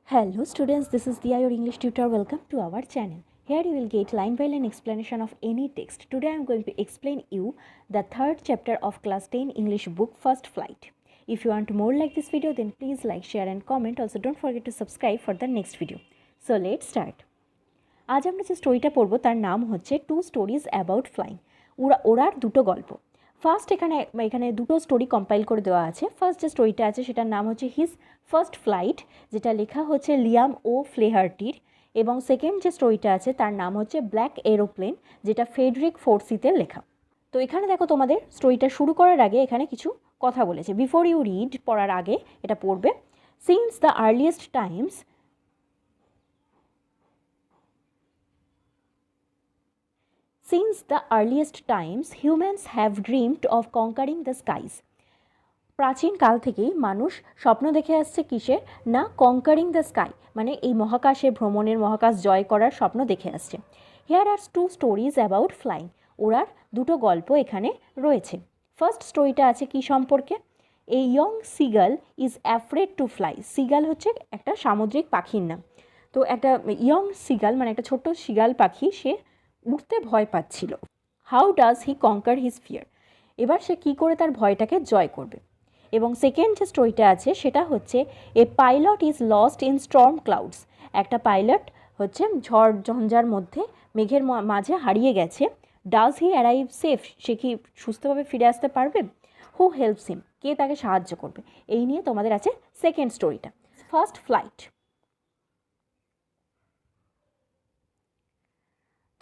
Hello students, this is Dia, your English tutor. Welcome to our channel. Here you will get line by line explanation of any text. Today I am going to explain you the third chapter of class 10 English book First Flight. If you want more like this video, then please like, share and comment. Also don't forget to subscribe for the next video. So let's start. আজ আমরা যে স্টোরিটা পড়ব তার নাম হচ্ছে two stories about flying. ওরার দুটো গল্প। ফার্স্ট এখানে দুটো স্টোরি কম্পাইল করে দেওয়া আছে। ফার্স্ট যে স্টোরিটা আছে সেটার নাম হচ্ছে হিজ ফার্স্ট ফ্লাইট, যেটা লেখা হচ্ছে লিয়াম ও ফ্লেহার্টির, এবং সেকেন্ড যে স্টোরিটা আছে তার নাম হচ্ছে ব্ল্যাক এরোপ্লেন, যেটা ফ্রেডরিক ফোর্সিথের লেখা। তো এখানে দেখো, তোমাদের স্টোরিটা শুরু করার আগে এখানে কিছু কথা বলেছে। বিফোর ইউ রিড, পড়ার আগে এটা পড়বে। Since the earliest Times Since the earliest times, humans have dreamed of conquering the skies. প্রাচীন কাল থেকেই মানুষ স্বপ্ন দেখে আসছে কিসের না, কঙ্কারিং দ্য স্কাই, মানে এই মহাকাশে ভ্রমণের, মহাকাশ জয় করার স্বপ্ন দেখে আসছে। Here are two stories about flying. ওরার দুটো গল্প এখানে রয়েছে। ফার্স্ট স্টোরিটা আছে কি সম্পর্কে? A young seagull is afraid to fly. Seagull হচ্ছে একটা সামুদ্রিক পাখির নাম। তো একটা ইয়ং সিগাল মানে একটা ছোট্ট সিগাল পাখি, সে উঠতে ভয় পাচ্ছিল। How does he কঙ্কার his fear. এবার সে কী করে তার ভয়টাকে জয় করবে। এবং সেকেন্ড যে স্টোরিটা আছে সেটা হচ্ছে a pilot is lost in storm clouds. একটা পাইলট হচ্ছে ঝড় ঝঞ্ঝার মধ্যে, মেঘের মাঝে হারিয়ে গেছে। Does he arrive safe. সে কি সুস্থভাবে ফিরে আসতে পারবে? হু হেল্পস হিম। কে তাকে সাহায্য করবে? এই নিয়ে তোমাদের আছে সেকেন্ড স্টোরিটা, ফার্স্ট ফ্লাইট।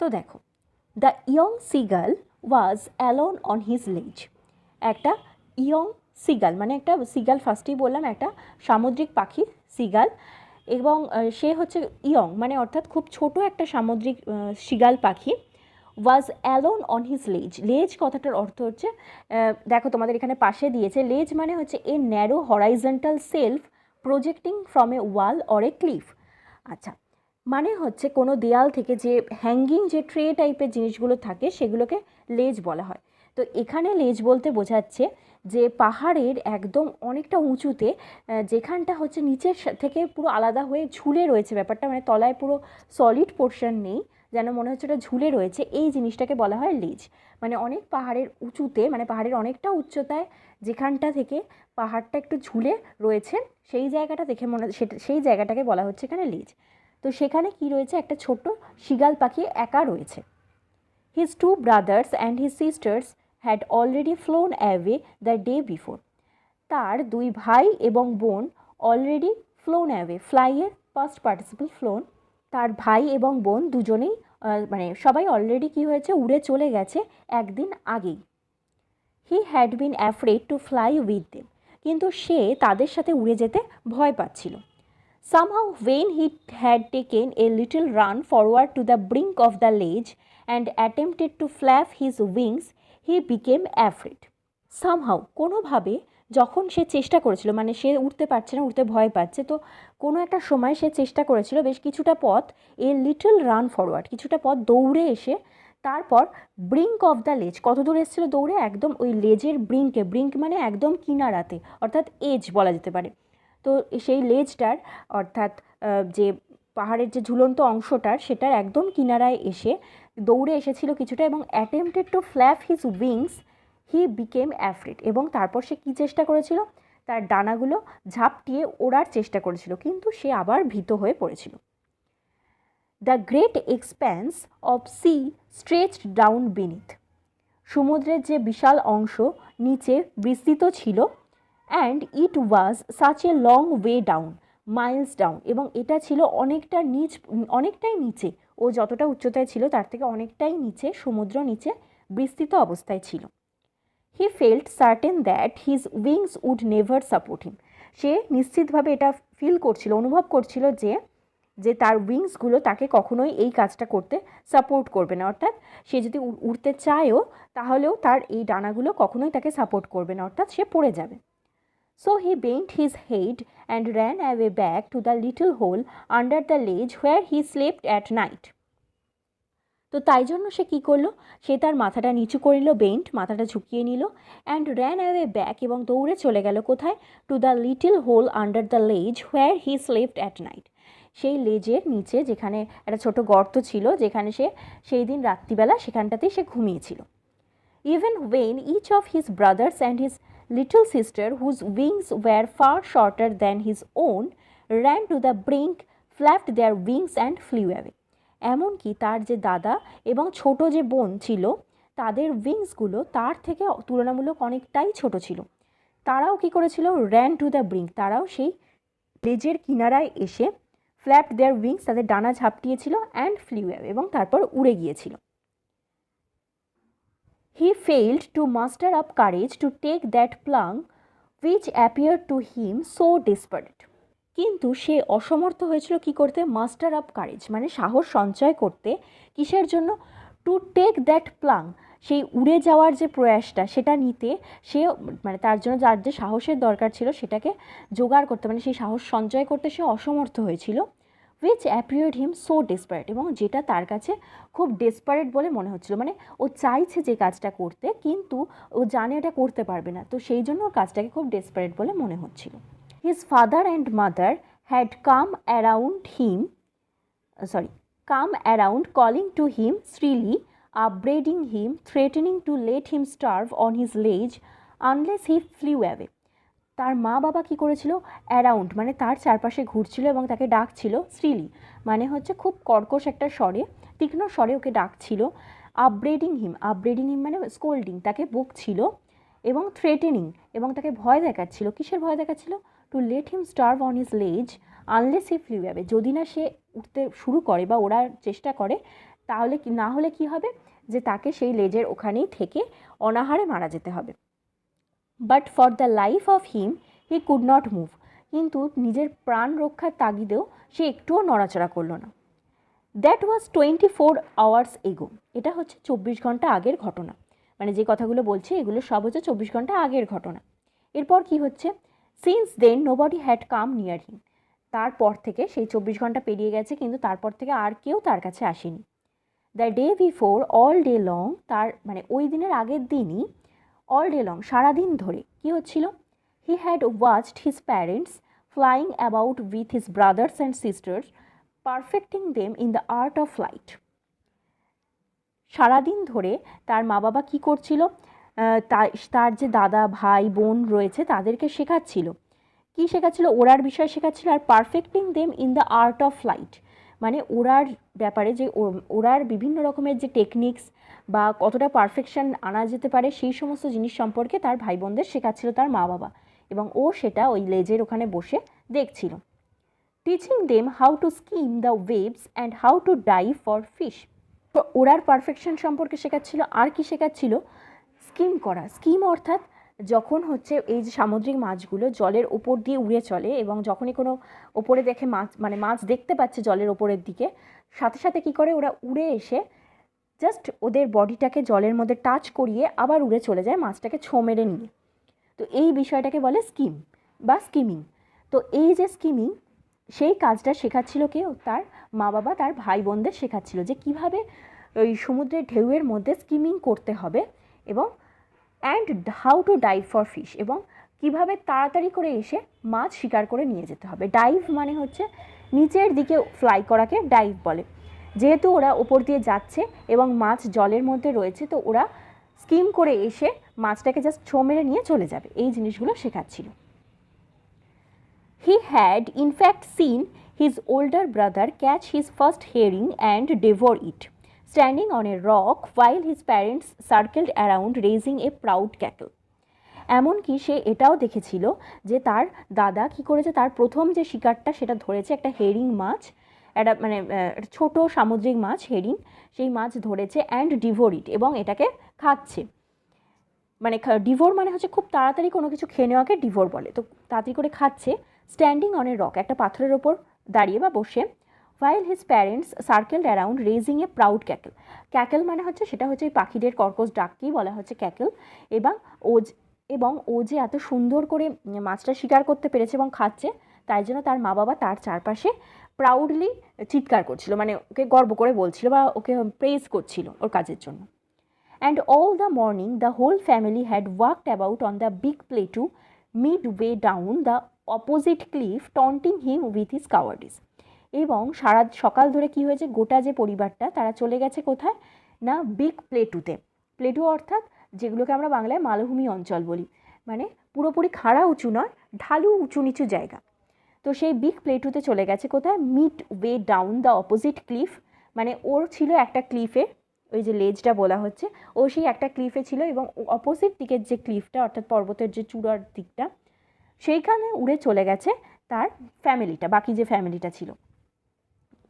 তো দেখো, the young seagull was alone on his লেজ। একটা ইয়ং সিগাল মানে একটা সিগাল, ফার্স্টেই বললাম একটা সামুদ্রিক পাখি সিগাল, এবং সে হচ্ছে ইয়ং মানে অর্থাৎ খুব ছোট একটা সামুদ্রিক সিগাল পাখি। ওয়াজ অ্যালোন অন হিজ লেজ। লেজ কথাটার অর্থ হচ্ছে, দেখো তোমাদের এখানে পাশে দিয়েছে, লেজ মানে হচ্ছে এ narrow horizontal self projecting from a wall or a cliff. আচ্ছা, মানে হচ্ছে কোনো দেয়াল থেকে যে হ্যাঙ্গিং যে ট্রে টাইপের জিনিসগুলো থাকে সেগুলোকে লেজ বলা হয়। তো এখানে লেজ বলতে বোঝাচ্ছে যে পাহাড়ের একদম অনেকটা উঁচুতে, যেখানটা হচ্ছে নিচের থেকে পুরো আলাদা হয়ে ঝুলে রয়েছে ব্যাপারটা, মানে তলায় পুরো সলিড পোর্শন নেই, যেন মনে হচ্ছে ওটা ঝুলে রয়েছে, এই জিনিসটাকে বলা হয় লেজ। মানে অনেক পাহাড়ের উঁচুতে, মানে পাহাড়ের অনেকটা উচ্চতায় যেখানটা থেকে পাহাড়টা একটু ঝুলে রয়েছে, সেই জায়গাটা দেখে সেই জায়গাটাকে বলা হচ্ছে এখানে লেজ। তো সেখানে কি রয়েছে, একটা ছোট্ট শিগাল পাখি একা রয়েছে। His two brothers and his sisters had already flown away the day before. তার দুই ভাই এবং বোন অলরেডি ফ্লোন অ্যাওয়ে, ফ্লাইয়ের পাস্ট পার্টিসিপল ফ্লোন। তার ভাই এবং বোন দুজনেই মানে সবাই অলরেডি কি হয়েছে, উড়ে চলে গেছে একদিন আগেই। He had been afraid to fly with them. কিন্তু সে তাদের সাথে উড়ে যেতে ভয় পাচ্ছিল। Somehow, when he had taken a little run forward to the brink of the ledge and attempted to flap his wings, he became afraid. Somehow, কোনোভাবে যখন সে চেষ্টা করেছিল, মানে সে উঠতে পারছে না, উঠতে ভয় পাচ্ছে, তো কোনো একটা সময় সে চেষ্টা করেছিল বেশ কিছুটা পথ, এ লিটল রান ফরওয়ার্ড, কিছুটা পথ দৌড়ে এসে তারপর ব্রিঙ্ক অফ দ্য লেজ, কত দূর এসেছিল দৌড়ে, একদম ওই লেজের ব্রিঙ্কে, ব্রিঙ্ক মানে একদম কিনারাতে, অর্থাৎ এজ বলা যেতে পারে। তো সেই লেজটার অর্থাৎ যে পাহাড়ের যে ঝুলন্ত অংশটার, সেটার একদম কিনারায় এসে দৌড়ে এসেছিল কিছুটা, এবং attempted to flap his wings, he became afraid. এবং তারপর সে কী চেষ্টা করেছিল, তার ডানাগুলো ঝাপটিয়ে ওড়ার চেষ্টা করেছিল, কিন্তু সে আবার ভীত হয়ে পড়েছিল। The great expanse of sea stretched down beneath. সমুদ্রের যে বিশাল অংশ নিচে বিস্তৃত ছিল। And it was such a long way down, miles down, এবং এটা ছিল অনেকটাই নিচে, ও যতটা উচ্চতায় ছিল তার থেকে অনেকটাই নিচে, সমুদ্র নিচে বিস্তৃত অবস্থায় ছিল। He felt certain that his wings would never support him. সে নিশ্চিতভাবে এটা ফিল করছিল, অনুভব করছিল যে তার উইংসগুলো তাকে কখনোই এই কাজটা করতে সাপোর্ট করবে না, অর্থাৎ সে যদি উড়তে চায়ও তাহলেও তার এই ডানাগুলো কখনোই তাকে সাপোর্ট করবে না, অর্থাৎ সে পড়ে যাবে। So he bent his head and ran away back to the little hole under the ledge where he slept at night. তো তাই জন্য সে কী করলো, সে তার মাথাটা নিচু করে নিল, বেন্ট মাথাটা ঝুঁকিয়ে নিল, অ্যান্ড র্যান অ্যাওয়ে ব্যাক, এবং দৌড়ে চলে গেল কোথায়, to the little hole under the ledge where he slept at night. সেই লেজের নিচে যেখানে একটা ছোট গর্ত ছিল, যেখানে সে সেই দিন রাত্রিবেলা সেখানটাতেই সে ঘুমিয়েছিল। Even when each of his brothers and his little sister, whose wings were far shorter than his own, ran to the brink, flapped their wings and flew away. এমনকি তার যে দাদা এবং ছোট যে বোন ছিল, তাদের উইংসগুলো তার থেকে তুলনামূলক অনেকটাই ছোট ছিল। তারাও কি করেছিল? র্যান টু দ্য ব্রিঙ্ক, তারাও সেই লেজের কিনারায় এসে ফ্ল্যাপড দেয়ার উইংস, তাদের ডানা ঝাপটিয়েছিল, অ্যান্ড ফ্লিউ অ্যাওয়ে, এবং তারপর উড়ে গিয়েছিল। He failed to muster up courage to take that plunge which appeared to him so desperate. কিন্তু সে অসমর্থ হয়েছিল কি করতে? মাস্টার আপ কারেজ, মানে সাহস সঞ্চয় করতে। কিসের জন্য? টু টেক দ্যাট প্লাং, সেই উড়ে যাওয়ার যে প্রয়াসটা সেটা নিতে সে, মানে তার জন্য যার যে সাহসের দরকার ছিল সেটাকে জোগাড় করতে, মানে সেই সাহস সঞ্চয় করতে সে অসমর্থ হয়েছিল। Which appeared him so desperate, এবং যেটা তার কাছে খুব ডেসপারেট বলে মনে হচ্ছিল, মানে ও চাইছে যে কাজটা করতে কিন্তু ও জানে এটা করতে পারবে না, তো সেই জন্য ওর কাজটাকে খুব ডেসপারেট বলে মনে হচ্ছিল। His father and mother had come around calling to him shrilly, upbraiding him, threatening to let him starve on his ledge unless he flew away. তার মা বাবা কি করেছিল? অ্যারাউন্ড মানে তার চারপাশে ঘুরছিল এবং তাকে ডাকছিল। শ্রিলি মানে হচ্ছে খুব কর্কশ একটা স্বরে, তীক্ষ্ণ স্বরে ওকে ডাকছিল। আপব্রেডিং হিম মানে স্কোল্ডিং, তাকে বকছিল, এবং থ্রেটেনিং, এবং তাকে ভয় দেখাচ্ছিল। কিসের ভয় দেখাচ্ছিল? To let him starve on his ledge unless he flew away, যদি না সে উঠতে শুরু করে বা ওড়ার চেষ্টা করে, তাহলে কি না হলে কি হবে? যে তাকে সেই লেজের ওখানেই থেকে অনাহারে মারা যেতে হবে। But for the life of him he could not move, কিন্তু নিজের প্রাণ রক্ষার তাগিদেও সে একটুও নড়াচড়া করলো না। দ্যাট ওয়াজ 24 hours এগো, এটা হচ্ছে 24 ঘন্টা আগের ঘটনা, মানে যে কথাগুলো বলছে এগুলো সব হচ্ছে 24 ঘন্টা আগের ঘটনা। এরপর কি হচ্ছে? Since then nobody had come near him, তারপর থেকে সেই 24 ঘন্টা পেরিয়ে গেছে কিন্তু তারপর থেকে আর কেউ তার কাছে আসেনি। The day before all day long, তার মানে ওই দিনের আগের দিনই, অল ডে লং সারাদিন ধরে কি হচ্ছিল? He had watched his parents flying about with his brothers and sisters, perfecting them in the art of flight. সারাদিন ধরে তার মা বাবা কী করছিল? তার যে দাদা ভাই বোন রয়েছে তাদেরকে শেখাচ্ছিল। কি শেখাচ্ছিল? ওড়ার বিষয় শেখাচ্ছিল। আর perfecting them in the art of flight মানে ওড়ার ব্যাপারে, যে ওড়ার বিভিন্ন রকমের যে টেকনিক্স বা কতটা পারফেকশন আনা যেতে পারে সেই সমস্ত জিনিস সম্পর্কে তার ভাই বোনদের শেখাচ্ছিল তার মা বাবা, এবং ও সেটা ওই লেজের ওখানে বসে দেখছিল। Teaching them how to scheme the waves and how to dive for fish, ওড়ার পারফেকশন সম্পর্কে শেখাচ্ছিল। আর কি শেখাচ্ছিল? স্কিম করা। স্কিম অর্থাৎ যখন হচ্ছে এই যে সামুদ্রিক মাছগুলো জলের ওপর দিয়ে উড়ে চলে, এবং যখনই কোনো ওপরে দেখে মাছ, মানে মাছ দেখতে পাচ্ছে জলের ওপরের দিকে, সাথে সাথে কি করে? ওরা উড়ে এসে জাস্ট ওদের বডিটাকে জলের মধ্যে টাচ করিয়ে আবার উড়ে চলে যায় মাছটাকে ছোঁ মেরে নিয়ে। তো এই বিষয়টাকে বলে স্কিম বা স্কিমিং। তো এই যে স্কিমিং, সেই কাজটা শেখাচ্ছিল কেউ? তার মা বাবা তার ভাই বোনদের শেখাচ্ছিল যে কীভাবে ওই সমুদ্রের ঢেউয়ের মধ্যে স্কিমিং করতে হবে, এবং and how to dive for fish, এবং কিভাবে তাড়াতাড়ি করে এসে মাছ শিকার করে নিয়ে যেতে হবে। ডাইভ মানে হচ্ছে নিচের দিকে ফ্লাই করাকে ডাইভ বলে। যেহেতু ওরা ওপর দিয়ে যাচ্ছে এবং মাছ জলের মধ্যে রয়েছে, তো ওরা স্কিম করে এসে মাছটাকে জাস্ট ছোঁ মেরে নিয়ে চলে যাবে, এই জিনিসগুলো শেখাচ্ছিল। He had in fact seen his older brother catch his first herring and devour it, standing on a rock while his parents circled around raising a proud cackle. এমনকি সে এটাও দেখেছিল যে তার দাদা কি করেছে, তার প্রথম যে শিকারটা সেটা ধরেছে একটা হেরিং মাছ, একটা মানে ছোট সামুদ্রিক মাছ হেরিং, সেই মাছ ধরেছে, অ্যান্ড ডিভোর ইট, এবং এটাকে খাচ্ছে। মানে ডিভোর মানে হচ্ছে খুব তাড়াতাড়ি কোনো কিছু খেয়ে নেওয়াকে ডিভোর বলে। তো তাড়াতাড়ি করে খাচ্ছে। স্ট্যান্ডিং অন এ রক, একটা পাথরের ওপর দাঁড়িয়ে বা বসে। while his parents circled around raising a proud cackle, cackle মানে হচ্ছে সেটা হচ্ছে এই পাখিদের কর্কশ ডাককেই বলা হচ্ছে ক্যাকেল। এবং ও যে এত সুন্দর করে মাছটা শিকার করতে পেরেছে এবং খাচ্ছে, তাই জন্য তার মা বাবা তার চারপাশে প্রাউডলি চিৎকার করছিল, মানে ওকে গর্ব করে বলছিল বা ওকে প্রেজ করছিল ওর কাজের জন্য। And all the morning the whole family had walked about on the big plateau midway down the opposite cliff, taunting him with his cowardice. এবং সারা সকাল ধরে কি হয়েছে, গোটা যে পরিবারটা তারা চলে গেছে কোথায় না বিগ প্লেটুতে। প্লেটু অর্থাৎ যেগুলোকে আমরা বাংলায় মালভূমি অঞ্চল বলি, মানে পুরোপুরি খাড়া উঁচু নয়, ঢালু উঁচু নিচু জায়গা। তো সেই বিগ প্লেটুতে চলে গেছে কোথায়, mid way down the opposite cliff, মানে ওর ছিল একটা ক্লিফে, ওই যে লেজটা বলা হচ্ছে, ও সেই একটা ক্লিফে ছিল এবং অপোজিট দিকের যে ক্লিফটা অর্থাৎ পর্বতের যে চূড়ার দিকটা, সেইখানে উড়ে চলে গেছে তার ফ্যামিলিটা, বাকি যে ফ্যামিলিটা ছিল।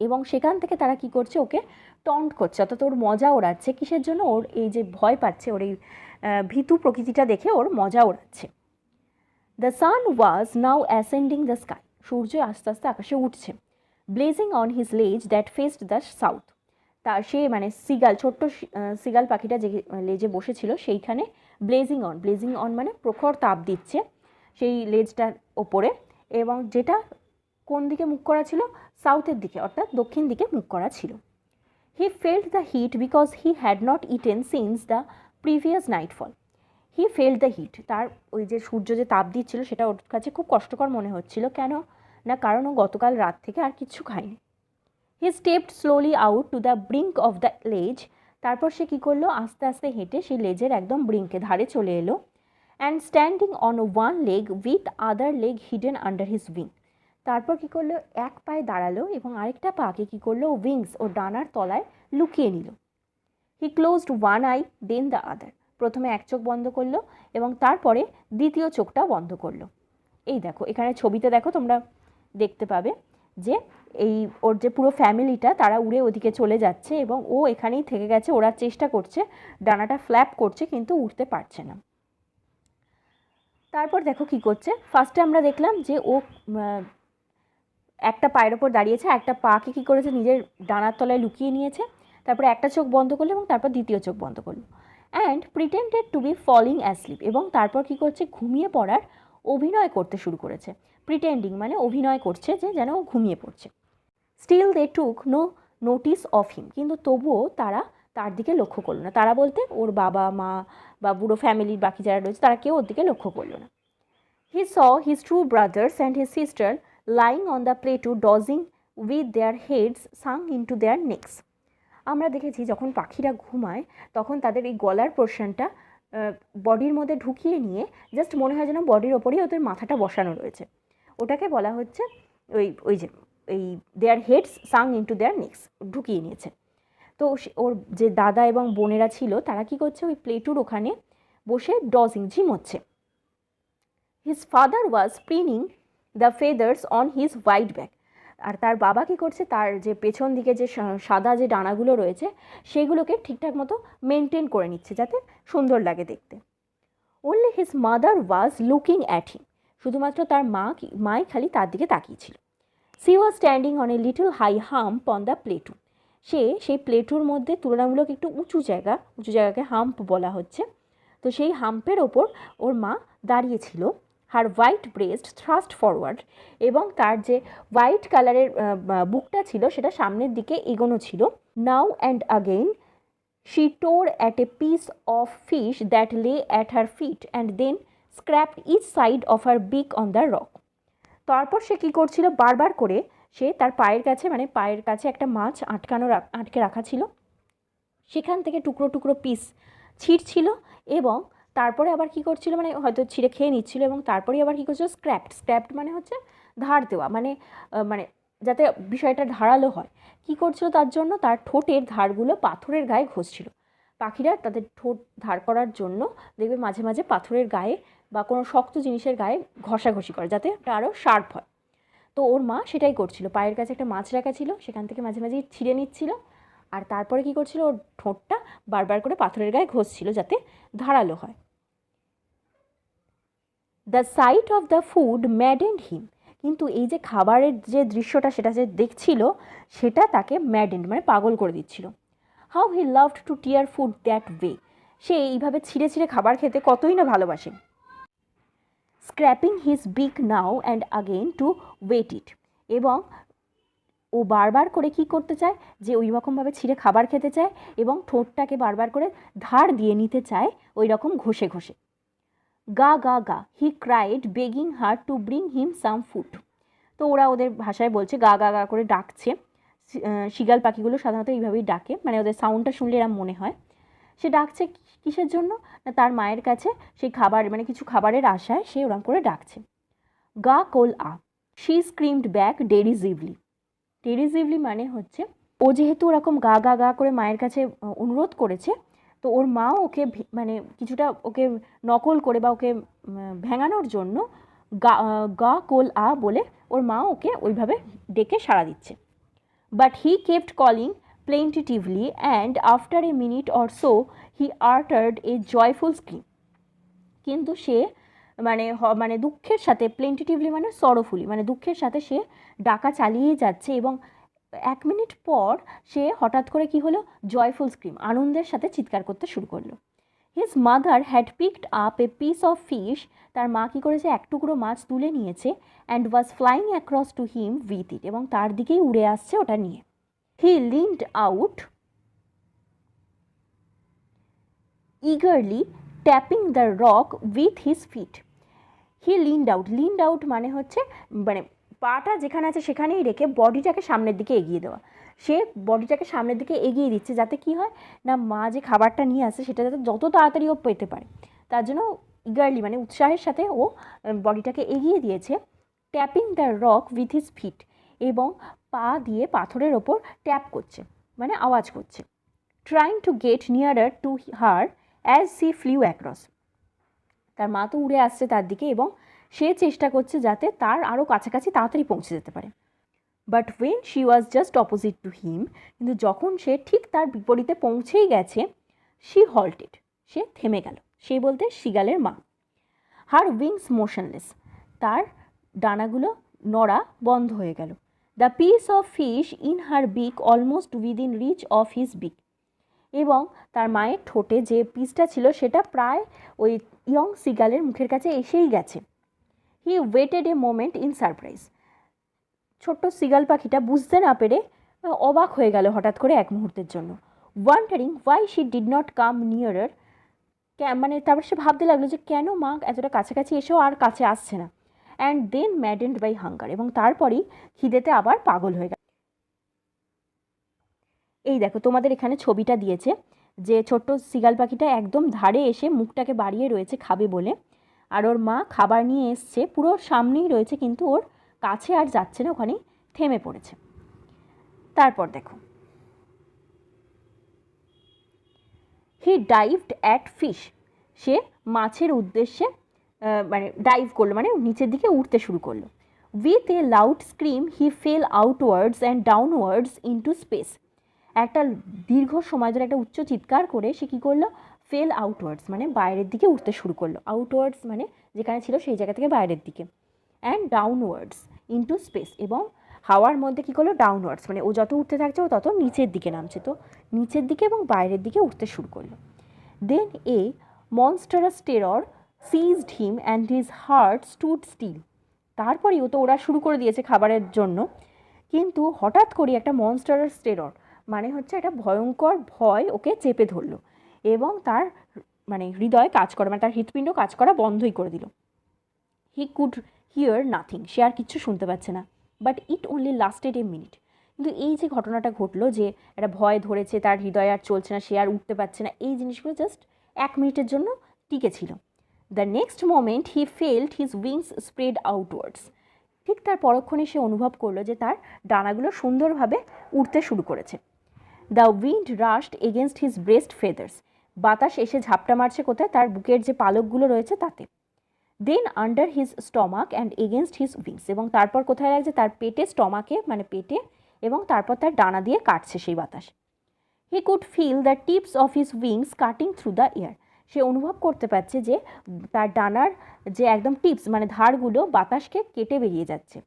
এবং সেখান থেকে তারা কি করছে, ওকে টন্ট করছে, অর্থাৎ ওর মজা ওড়াচ্ছে। কিসের জন্য, ওর এই যে ভয় পাচ্ছে, ওর এই ভীতু প্রকৃতিটা দেখে ওর মজা ওড়াচ্ছে। The sun was now ascending the sky, সূর্য আস্তে আস্তে আকাশে উঠছে। Blazing on his ledge that faced the south, তার সে মানে সিগাল, ছোট্ট সিগাল পাখিটা যে লেজে বসেছিল সেইখানে ব্লেজিং অন মানে প্রখর তাপ দিচ্ছে সেই লেজটার ওপরে, এবং যেটা কোন দিকে মুখ করা ছিল, সাউথের দিকে অর্থাৎ দক্ষিণ দিকে মুখ করা ছিল। He felt the heat because he had not eaten since the previous nightfall. He felt the heat, তার ওই যে সূর্য যে তাপ দিচ্ছিল সেটা ওর কাছে খুব কষ্টকর মনে হচ্ছিল। কেন না, কারণ ও গতকাল রাত থেকে আর কিচ্ছু খায়নি। He stepped slowly out to the brink of the ledge, তারপর সে কী করলো, আস্তে আস্তে হেঁটে সেই লেজের একদম ব্রিঙ্কে ধারে চলে এলো। And standing on one leg with other leg hidden under his wing, তারপর কী করলো, এক পায়ে দাঁড়ালো এবং আরেকটা পাকে কী করলো, উইংস ও ডানার তলায় লুকিয়ে নিল। He closed one eye then the other, প্রথমে এক চোখ বন্ধ করলো এবং তারপরে দ্বিতীয় চোখটা বন্ধ করলো। এই দেখো এখানে ছবিতে দেখো তোমরা দেখতে পাবে যে এই ওর যে পুরো ফ্যামিলিটা তারা উড়ে ওদিকে চলে যাচ্ছে এবং ও এখানেই থেকে গেছে, ওড়ার চেষ্টা করছে, ডানাটা ফ্ল্যাপ করছে কিন্তু উঠতে পারছে না। তারপর দেখো কি করছে, ফার্স্টে আমরা দেখলাম যে ও একটা পায়ের ওপর দাঁড়িয়েছে, একটা পাকে কী করেছে, নিজের ডানার তলায় লুকিয়ে নিয়েছে, তারপরে একটা চোখ বন্ধ করলো এবং তারপর দ্বিতীয় চোখ বন্ধ করলো। And pretended to be falling asleep, এবং তারপর কী করছে, ঘুমিয়ে পড়ার অভিনয় করতে শুরু করেছে। প্রিটেন্ডিং মানে অভিনয় করছে যে যেন ও ঘুমিয়ে পড়ছে। Still they took no notice of him, কিন্তু তবুও তারা তার দিকে লক্ষ্য করলো না। তারা বলতে ওর বাবা মা বা বুড়ো ফ্যামিলির বাকি যারা রয়েছে তারা কেউ ওর দিকে লক্ষ্য করলো না। He saw his two brothers and his sister lying on the plateau dozing with their heads sunk into their necks. আমরা দেখেছি যখন পাখিরা ঘুমায় তখন তাদের এই গলার পোর্শনটা বডির মধ্যে ঢুকিয়ে নিয়ে জাস্ট মনে হয় যেন বডির ওপরেই ওদের মাথাটা বসানো রয়েছে, ওটাকে বলা হচ্ছে ওই যে এই their heads sunk into their necks, ঢুকিয়ে নিয়েছে। তো ওর যে দাদা এবং বোনেরা ছিল তারা কি করছে, ওই প্লেটুর ওখানে বসে ডজিং ঝিমোচ্ছে। His father was preening the feathers on his white back, আর তার বাবা কী করছে, তার যে পেছন দিকে যে সাদা যে ডানাগুলো রয়েছে সেগুলোকে ঠিকঠাক মতো মেনটেন করে নিচ্ছে যাতে সুন্দর লাগে দেখতে। Only his mother was looking at him, শুধুমাত্র তার মাই খালি তার দিকে তাকিয়েছিল। She was standing on a little high hump on the plateau, সেই প্লেটুর মধ্যে তুলনামূলক একটু উঁচু জায়গাকে হাম্প বলা হচ্ছে। তো সেই হাম্পের ওপর ওর মা দাঁড়িয়েছিল। হার হোয়াইট ব্রেস্ট থ্রাস্ট ফরওয়ার্ড, এবং তার যে হোয়াইট কালারের বুকটা ছিল সেটা সামনের দিকে এগোনো ছিল। Now and again she tore at a piece of fish that lay at her feet and then scraped each side of her beak on the rock. তারপর সে কী করছিল, বারবার করে সে তার পায়ের কাছে একটা মাছ আটকে রাখা ছিল, সেখান থেকে টুকরো টুকরো পিস ছিঁড়ছিল এবং তারপরে আবার কী করছিল, মানে হয়তো ছিঁড়ে খেয়ে নিচ্ছিল এবং তারপরে আবার কী করছিল, স্ক্র্যাপড মানে হচ্ছে ধার দেওয়া, মানে যাতে বিষয়টা ধারালো হয়। কী করছিল, তার জন্য তার ঠোঁটের ধারগুলো পাথরের গায়ে ঘষছিল। পাখিরা তাদের ঠোঁট ধার করার জন্য দেখবে মাঝে মাঝে পাথরের গায়ে বা কোনো শক্ত জিনিসের গায়ে ঘষাঘষি করে যাতে ওটা আরও শার্প হয়। তো ওর মা সেটাই করছিল, পায়ের কাছে একটা মাছ রাখা ছিল, সেখান থেকে মাঝে মাঝে ছিঁড়ে নিচ্ছিল আর তারপরে কী করছিল, ওর ঠোঁটটা বারবার করে পাথরের গায়ে ঘষছিল যাতে ধারালো হয়। The sight of the food maddened him, কিন্তু এই যে খাবারের যে দৃশ্যটা সেটা যে দেখছিল সেটা তাকে ম্যাডেন্ড মানে পাগল করে দিচ্ছিল। How he loved to tear food that way, সে এইভাবে ছিঁড়ে ছিঁড়ে খাবার খেতে কতই না ভালোবাসে। স্ক্র্যাপিং হিজ বিক নাও অ্যান্ড আগেইন টু ওয়েট ইট, এবং ও বারবার করে কি করতে চায়, যে ওই রকমভাবে ছিঁড়ে খাবার খেতে চায় এবং ঠোঁটটাকে বারবার করে ধার দিয়ে নিতে চায় ওই রকম ঘষে ঘষে। Ga ga ga he cried begging her to bring him some food, তো ওরা ওদের ভাষায় বলছে, গা গা গা করে ডাকছে। শিগাল পাখিগুলো সাধারণত এইভাবেই ডাকে, মানে ওদের সাউন্ডটা শুনলে এরম মনে হয়। সে ডাকছে কিসের জন্য, না তার মায়ের কাছে সেই খাবার, মানে কিছু খাবারের আশায় সে ওরম করে ডাকছে। গা কোল আ, শি স্ক্রিমড ব্যাক ডেরিজিভলি। ডেরিজিভলি মানে হচ্ছে ও যেহেতু ওরকম গা গা গা করে মায়ের কাছে অনুরোধ করেছে, তো ওর মা ওকে মানে কিছুটা ওকে নকল করে বা ওকে ভেঙানোর জন্য গা গা কোল আ বলে ওর মা ওকে ওইভাবে ডেকে সাড়া দিচ্ছে। But he kept calling plaintively and after a minute or so he uttered a joyful scream. কিন্তু সে মানে দুঃখের সাথে, প্লেন্টিটিভলি মানে সরোফুলি, মানে দুঃখের সাথে সে ডাকা চালিয়েই যাচ্ছে, এবং 1 মিনিট পর সে হঠাৎ করে কি হলো, জয়ফুল স্ক্রিম, আনন্দের সাথে চিৎকার করতে শুরু করলো। His mother had picked up a piece of fish, তার মা কী করেছে, এক টুকরো মাছ তুলে নিয়েছে, and was flying across to him with it, এবং তার দিকেই উড়ে আসছে ওটা নিয়ে। He leaned out eagerly tapping the rock with his feet. He leaned out মানে হচ্ছে মানে পাটা যেখানে আছে সেখানেই রেখে বডিটাকে সামনের দিকে এগিয়ে দেওয়া। সে বডিটাকে সামনের দিকে এগিয়ে দিচ্ছে যাতে কি হয় না, মা যে খাবারটা নিয়ে আসে সেটা যাতে যত তাড়াতাড়ি ও পেতে পারে, তার জন্য ইগারলি মানে উৎসাহের সাথে ও বডিটাকে এগিয়ে দিয়েছে। Tapping the rock with his fit, এবং পা দিয়ে পাথরের ওপর ট্যাপ করছে, মানে আওয়াজ করছে। Trying to get nearer to her as she flew across, তার মা তো উড়ে আসছে তার দিকে, এবং সে চেষ্টা করছে যাতে তার আরও কাছাকাছি তাড়াতাড়ি পৌঁছে যেতে পারে। But when she was just opposite to him, কিন্তু যখন সে ঠিক তার বিপরীতে পৌঁছেই গেছে, শি হল্টেড, সে থেমে গেল। সে বলতে শিগালের মা। হার উইংস মোশনলেস, তার ডানাগুলো নড়া বন্ধ হয়ে গেল। The piece of fish in her beak almost within reach of his beak, এবং তার মায়ের ঠোঁটে যে পিসটা ছিল সেটা প্রায় ওই ইয়ং সিগালের মুখের কাছে এসেই গেছে। হি weighted a moment in surprise, ছোট্ট সিগাল পাখিটা বুঝতে না পেরে অবাক হয়ে গেল হঠাৎ করে এক মুহূর্তের জন্য। Wondering why she did not come nearer, মানে তারপর সে ভাবতে লাগলো যে কেন মা এতটা কাছাকাছি এসেও আর কাছে আসছে না। অ্যান্ড দেন ম্যাডেন্ড বাই হাঙ্গার, এবং তারপরই খিদেতে আবার পাগল হয়ে গেল। এই দেখো তোমাদের এখানে ছবিটা দিয়েছে যে ছোট্ট সিগাল পাখিটা একদম ধারে এসে মুখটাকে বাড়িয়ে রয়েছে খাবে বলে, আর ওর মা খাবার নিয়ে এসছে, পুরো সামনেই রয়েছে, কিন্তু ওর কাছে আর যাচ্ছে না, ওখানেই থেমে পড়েছে। তারপর দেখো, হি ডাইভড অ্যাট ফিশ, সে মাছের উদ্দেশ্যে মানে ডাইভ করলো, মানে নিচের দিকে উঠতে শুরু করলো। With a loud scream he fell outwards and downwards into space, একটা দীর্ঘ সময় ধরে একটা উচ্চ চিৎকার করে সে কী করলো, ফেল আউটওয়ার্ডস মানে বাইরের দিকে উঠতে শুরু করলো। আউটওয়ার্ডস মানে যেখানে ছিল সেই জায়গা থেকে বাইরের দিকে, অ্যান্ড ডাউনওয়ার্ডস ইনটু স্পেস, এবং হাওয়ার মধ্যে কী করলো, ডাউনওয়ার্ডস মানে ও যত উঠতে থাকছে ও তত নিচের দিকে নামছে, তো নিচের দিকে এবং বাইরের দিকে উঠতে শুরু করলো। Then a monstrous terror seized him and his heart stood still, তারপরেই ও তো ওরা শুরু করে দিয়েছে খাবারের জন্য, কিন্তু হঠাৎ করে একটা মনস্টারাস টেরর মানে হচ্ছে একটা ভয়ঙ্কর ভয় ওকে চেপে ধরলো, এবং তার মানে হৃদয় কাজ করা, মানে তার হৃৎপিণ্ড কাজ করা বন্ধই করে দিল। হি কুড হিয়ার নাথিং, সে আর কিচ্ছু শুনতে পাচ্ছে না। But it only lasted a minute, কিন্তু এই যে ঘটনাটা ঘটলো যে একটা ভয় ধরেছে, তার হৃদয় আর চলছে না, সে আর উঠতে পারছে না, এই জিনিসগুলো জাস্ট 1 মিনিটের জন্য টিকে ছিল। The next moment he felt his wings spread outwards, ঠিক তার পরক্ষণে সে অনুভব করলো যে তার ডানাগুলো সুন্দরভাবে উঠতে শুরু করেছে। The wind রাশড against his breast feathers, বাতাস এসে ঝাপটা মারছে কোথায়, তার বুকের যে পালকগুলো রয়েছে তাতে। Then under his stomach and against his wings, এবং তারপর কোথায় লাগছে, তার পেটে, স্টমাকে মানে পেটে, এবং তারপর তার ডানা দিয়ে কাটছে সেই বাতাস। He could feel the tips of his wings cutting through the air, সে অনুভব করতে পারছে যে তার ডানার যে একদম টিপস মানে ধারগুলো বাতাসকে কেটে বেরিয়ে যাচ্ছে।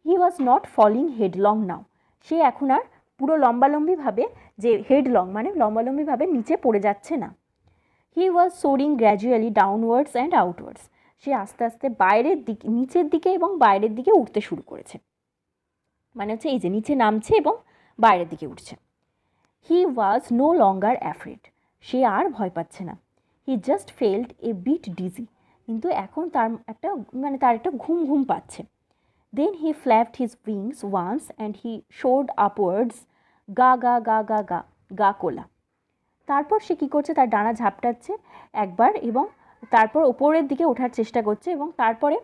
হি ওয়াজ নট ফলিং হেডলং নাও, সে এখন আর পুরো লম্বালম্বিভাবে যে হেডলং মানে লম্বালম্বিভাবে নিচে পড়ে যাচ্ছে না। হি ওয়াজ shoring gradually downwards and outwards, সে আস্তে আস্তে বাইরের দিকে, নিচের দিকে এবং বাইরের দিকে উঠতে শুরু করেছে, মানে হচ্ছে এই যে নিচে নামছে এবং বাইরের দিকে উঠছে। হি ওয়াজ নো লঙ্গার অ্যাফ্রেড, সে আর ভয় পাচ্ছে না। He just felt a bit dizzy, কিন্তু এখন তার একটা ঘুম ঘুম পাচ্ছে। Then he flapped his wings once and he soared upwards ga ga ga ga ga গা কোলা। তারপর সে কী করছে, তার ডানা ঝাপটাচ্ছে একবার এবং তারপর ওপরের দিকে ওঠার চেষ্টা করছে এবং তারপরে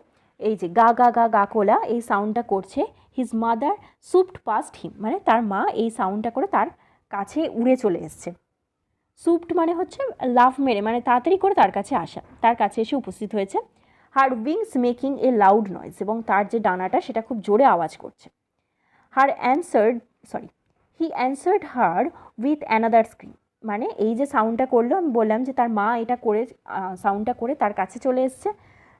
এই যে গা গা গা গা কোলা এই সাউন্ডটা করছে। হিজ মাদার সুপড পাস্ট হিম, মানে তার মা এই সাউন্ডটা করে তার কাছে উড়ে চলে এসছে। সুপড মানে হচ্ছে লাফ মেরে, মানে তাড়াতাড়ি করে তার কাছে আসা, তার কাছে এসে উপস্থিত হয়েছে। Her wings making a loud noise, এবং তার যে ডানাটা সেটা খুব জোরে আওয়াজ করছে। He answered her with another scream, মানে এই যে সাউন্ডটা করলো, আমি বললাম যে তার মা এটা করে সাউন্ডটা করে তার কাছে চলে এসছে,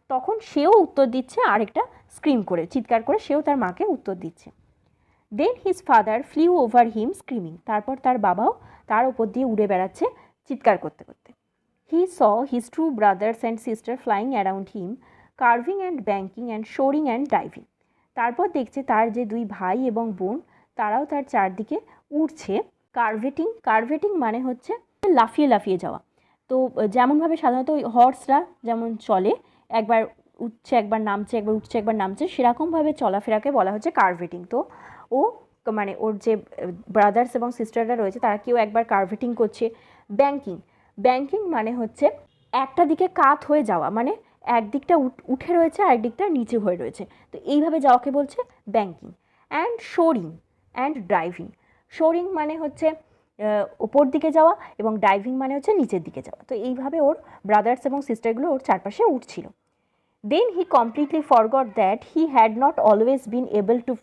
তখন সেও উত্তর দিচ্ছে আরেকটা স্ক্রিম করে, চিৎকার করে সেও তার মাকে উত্তর দিচ্ছে। দেন হিজ ফাদার ফ্লিউ ওভার হিম স্ক্রিমিং, তারপর তার বাবাও তার ওপর দিয়ে উড়ে বেড়াচ্ছে চিৎকার করতে করতে। He saw his two brothers and sister flying around him, curving and banking and soaring and diving. তারপর দেখছে তার যে দুই ভাই এবং বোন তারাও তার চারদিকে উড়ছে। কার্ভেটিং মানে হচ্ছে লাফিয়ে লাফিয়ে যাওয়া। তো যেমনভাবে সাধারণত ওই হর্সরা যেমন চলে, একবার উঠছে একবার নামছে, একবার উঠছে একবার নামছে, সেরকমভাবে চলাফেরাকে বলা হচ্ছে কার্ভেটিং। তো ও মানে ওর যে ব্রাদার্স এবং সিস্টাররা রয়েছে তারা কেউ একবার কার্ভেটিং করছে। ব্যাঙ্কিং মানে হচ্ছে একটা দিকে কাত হয়ে যাওয়া, মানে একদিকটা উঠে রয়েছে আর একদিকটা নিচে হয়ে রয়েছে, তো এইভাবে যাওয়াকে বলছে banking. And soaring and driving, শোরিং মানে হচ্ছে ওপর দিকে যাওয়া এবং ডাইভিং মানে হচ্ছে নিচের দিকে যাওয়া। তো এইভাবে ওর ব্রাদার্স এবং সিস্টারগুলো ওর চারপাশে উঠছিল। Then he completely forgot that he had not always been able to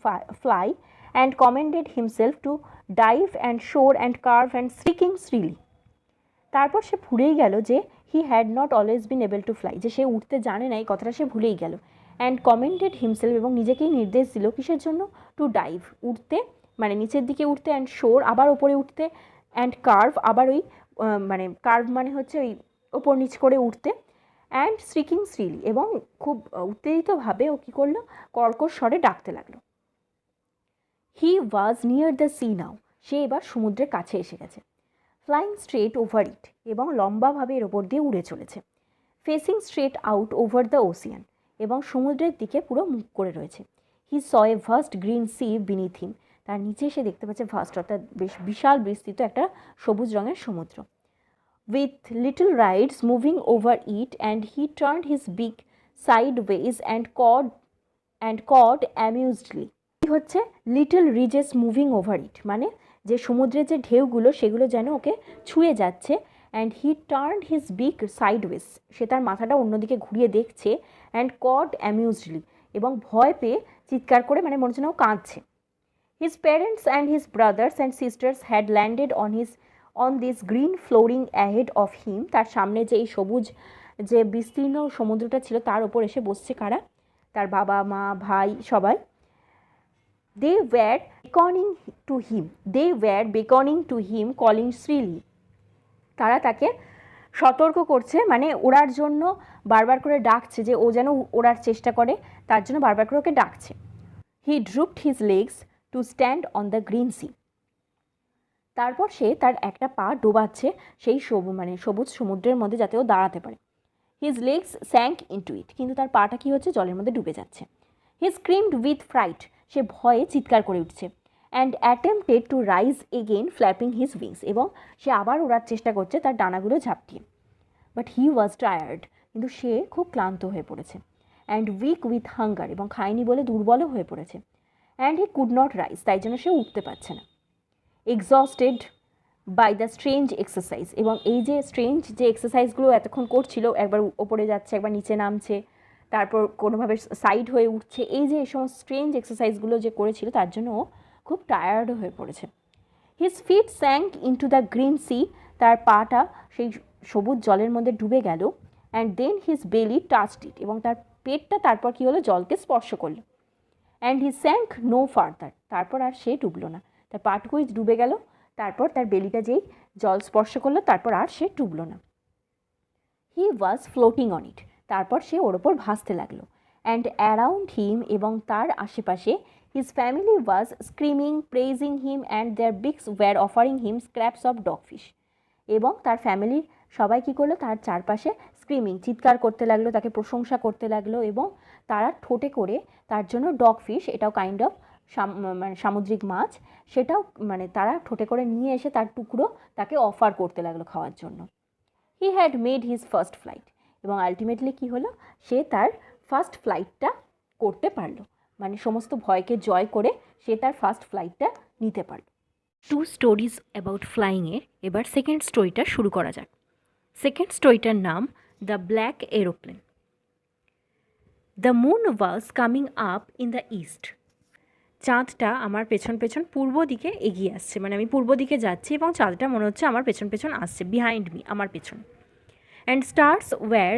fly and commanded himself to dive and soar and curve and shrieking shrilly. তারপর সে ভুলেই গেল যে he had not always been able to fly, যে সে উঠতে জানে না, এই কথাটা সে ভুলেই গেল। অ্যান্ড কমেন্ডেড হিমসেলফ, এবং নিজেকেই নির্দেশ দিল কিসের জন্য, টু ডাইভ উঠতে, মানে নিচের দিকে উঠতে, অ্যান্ড শোর আবার ওপরে উঠতে, অ্যান্ড কার্ভ আবার ওই মানে কার্ভ মানে হচ্ছে ওই ওপর নিচ করে উঠতে, অ্যান্ড স্ট্রিকিং শ্রিলি, এবং খুব উত্তেজিতভাবে ও কী করলো, কর্কশ স্বরে ডাকতে লাগলো। হি ওয়াজ নিয়ার দ্য সি নাও, সে এবার সমুদ্রের কাছে এসে গেছে। ফ্লাইং স্ট্রেট ওভার ইট, এবং লম্বাভাবে এর ওপর দিয়ে উড়ে চলেছে। Facing straight out over the ocean, এবং সমুদ্রের দিকে পুরো মুখ করে রয়েছে। He saw a vast green sea beneath him, তার নিচে সে দেখতে পাচ্ছে ভাস্ট অর্থাৎ বেশ বিশাল বিস্তৃত একটা সবুজ রঙের সমুদ্র। With little rides moving over it and he turned his big sideways and cawed amusedly. হচ্ছে little ridges moving over it, মানে যে সমুদ্রের যে ঢেউগুলো সেগুলো যেন ওকে ছুঁয়ে যাচ্ছে। And he turned his big sideways, সে তার মাথাটা অন্যদিকে ঘুরিয়ে দেখছে। অ্যান্ড কড অ্যামিউজডলি, এবং ভয় পেয়ে চিৎকার করে, মানে মনে হচ্ছে না ও কাঁদছে। His parents and his brothers and sisters had landed on this green flooring ahead of him, তার সামনে যে এই সবুজ যে বিস্তীর্ণ সমুদ্রটা ছিল তার ওপর এসে বসছে কারা, তার বাবা মা ভাই সবাই। They were beckoning to him, calling shrilly. তারা তাকে সতর্ক করছে, মানে ওড়ার জন্য বারবার করে ডাকছে, যে ও যেন ওড়ার চেষ্টা করে, তার জন্য বারবার করে ওকে ডাকছে। He drooped his legs to stand on the green sea. তারপর সে তার একটা পা ডোবাচ্ছে সেই সবুজ সমুদ্রের মধ্যে, যাতে ও দাঁড়াতে পারে। His legs sank into it, কিন্তু তার পাটা কি হচ্ছে, জলের মধ্যে ডুবে যাচ্ছে। He screamed with fright, সে ভয়ে চিৎকার করে উঠছে। And attempted to rise again flapping his wings, এবং সে আবার ওড়ার চেষ্টা করছে তার ডানাগুলো ঝাপটিয়ে। বাট হি ওয়াজ টায়ার্ড, কিন্তু সে খুব ক্লান্ত হয়ে পড়েছে। অ্যান্ড উইক উইথ হাঙ্গার, এবং খায়নি বলে দুর্বলও হয়ে পড়েছে। And he could not rise, তাই জন্য সে উঠতে পারছে না। Exhausted by the strange exercise, এবং এই যে স্ট্রেঞ্জ যে এক্সারসাইজগুলো এতক্ষণ করছিল, একবার ওপরে যাচ্ছে একবার নিচে নামছে, তারপর কোনোভাবে সাইড হয়ে উঠছে, এই যে এই সমস্ত স্ট্রেঞ্জ এক্সারসাইজগুলো যে করেছিল তার জন্য ও খুব টায়ার্ড হয়ে পড়েছে। His feet sank into the green sea, তার পাটা সেই সবুজ জলের মধ্যে ডুবে গেল। And then his belly touched it, এবং তার পেটটা তারপর কী হলো, জলকে স্পর্শ করলো। And he sank no further, তারপর আর সে ডুবলো না, তার পাটুকুই ডুবে গেল, তারপর তার বেলিটা যেই জল স্পর্শ করলো তারপর আর সে ডুবলো না। হি ওয়াজ ফ্লোটিং অন ইট, তারপর সে ওর ওপর ভাসতে লাগলো। অ্যান্ড অ্যারাউন্ড হিম, এবং তার আশেপাশে, his family was screaming praising him and their beaks were offering him scraps of dogfish, এবং তার ফ্যামিলির সবাই কী করলো, তার চারপাশে স্ক্রিমিং, চিৎকার করতে লাগলো, তাকে প্রশংসা করতে লাগলো, এবং তারা ঠোঁটে করে তার জন্য ডগ ফিশ, এটাও কাইন্ড অফ মানে সামুদ্রিক মাছ, সেটাও মানে তারা ঠোঁটে করে নিয়ে এসে তার টুকরো তাকে অফার করতে লাগলো খাওয়ার জন্য। He had made his first flight, এবং আলটিমেটলি কী হলো, সে তার ফার্স্ট ফ্লাইটটা করতে পারলো, মানে সমস্ত ভয়কে জয় করে সে তার ফার্স্ট ফ্লাইটটা নিতে পারলো। 2 স্টোরিজ অ্যাবাউট ফ্লাইংয়ের এবার সেকেন্ড স্টোরিটা শুরু করা যাক। সেকেন্ড স্টোরিটার নাম the black aeroplane. The moon was coming up in the east. চাঁদটা আমার পেছন পেছন পূর্ব দিকে এগিয়ে আসছে, মানে আমি পূর্ব দিকে যাচ্ছি এবং চাঁদটা মনে হচ্ছে আমার পেছন পেছন আসছে, বিহাইন্ড মি, আমার পেছন। And stars were